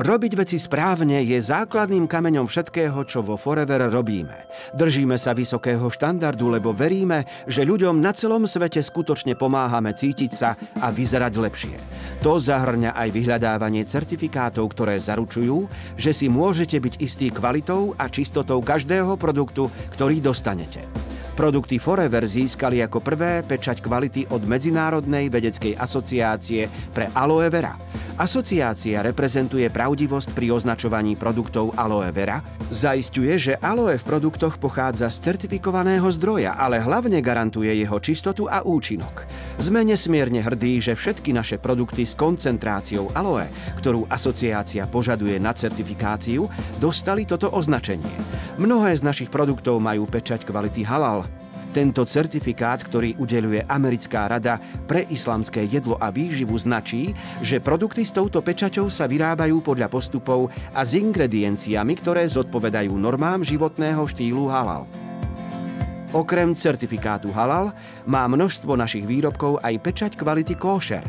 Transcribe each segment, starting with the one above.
Robiť veci správne je základným kameňom všetkého, čo vo Forever robíme. Držíme sa vysokého štandardu, lebo veríme, že ľuďom na celom svete skutočne pomáhame cítiť sa a vyzerať lepšie. To zahŕňa aj vyhľadávanie certifikátov, ktoré zaručujú, že si môžete byť istí kvalitou a čistotou každého produktu, ktorý dostanete. Produkty Forever získali ako prvé pečať kvality od Medzinárodnej vedeckej asociácie pre aloe vera. Asociácia reprezentuje pravdivosť pri označovaní produktov aloe vera, zaisťuje, že aloe v produktoch pochádza z certifikovaného zdroja, ale hlavne garantuje jeho čistotu a účinok. Sme nesmierne hrdí, že všetky naše produkty s koncentráciou aloe, ktorú asociácia požaduje na certifikáciu, dostali toto označenie. Mnohé z našich produktov majú pečať kvality halal. Tento certifikát, ktorý udeľuje Americká rada pre islamské jedlo a výživu, značí, že produkty s touto pečaťou sa vyrábajú podľa postupov a s ingredienciami, ktoré zodpovedajú normám životného štýlu halal. Okrem certifikátu halal má množstvo našich výrobkov aj pečať kvality kóšer.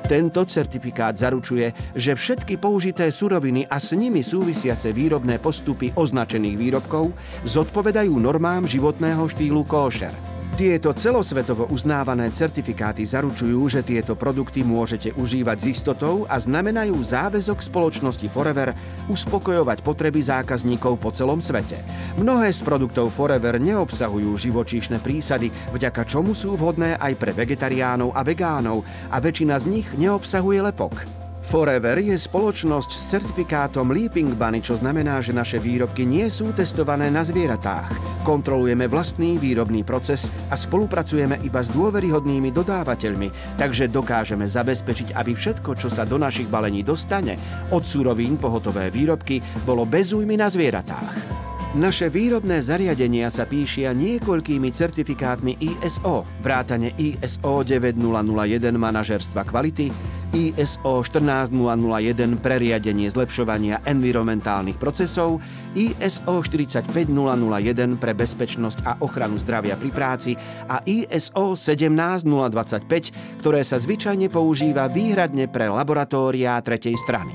Tento certifikát zaručuje, že všetky použité suroviny a s nimi súvisiace výrobné postupy označených výrobkov zodpovedajú normám životného štýlu kóšer. Tieto celosvetovo uznávané certifikáty zaručujú, že tieto produkty môžete užívať s istotou a znamenajú záväzok spoločnosti Forever uspokojovať potreby zákazníkov po celom svete. Mnohé z produktov Forever neobsahujú živočíšne prísady, vďaka čomu sú vhodné aj pre vegetariánov a vegánov, a väčšina z nich neobsahuje lepok. Forever je spoločnosť s certifikátom Leaping Bunny, čo znamená, že naše výrobky nie sú testované na zvieratách. Kontrolujeme vlastný výrobný proces a spolupracujeme iba s dôveryhodnými dodávateľmi, takže dokážeme zabezpečiť, aby všetko, čo sa do našich balení dostane, od surovín po hotové výrobky, bolo bez újmy na zvieratách. Naše výrobné zariadenia sa píšia niekoľkými certifikátmi ISO, vrátane ISO 9001 manažerstva kvality, ISO 14001 pre riadenie zlepšovania environmentálnych procesov, ISO 45001 pre bezpečnosť a ochranu zdravia pri práci a ISO 17025, ktoré sa zvyčajne používa výhradne pre laboratóriá tretej strany.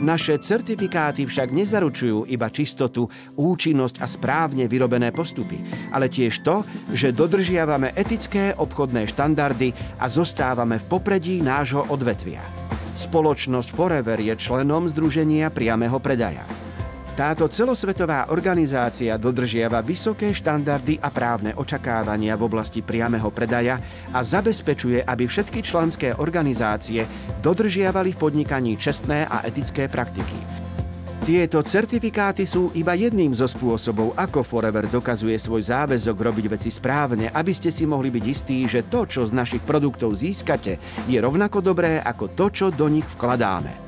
Naše certifikáty však nezaručujú iba čistotu, účinnosť a správne vyrobené postupy, ale tiež to, že dodržiavame etické obchodné štandardy a zostávame v popredí nášho odvetvia. Spoločnosť Forever je členom Združenia priameho predaja. Táto celosvetová organizácia dodržiava vysoké štandardy a právne očakávania v oblasti priameho predaja a zabezpečuje, aby všetky členské organizácie dodržiavali v podnikaní čestné a etické praktiky. Tieto certifikáty sú iba jedným zo spôsobov, ako Forever dokazuje svoj záväzok robiť veci správne, aby ste si mohli byť istí, že to, čo z našich produktov získate, je rovnako dobré ako to, čo do nich vkladáme.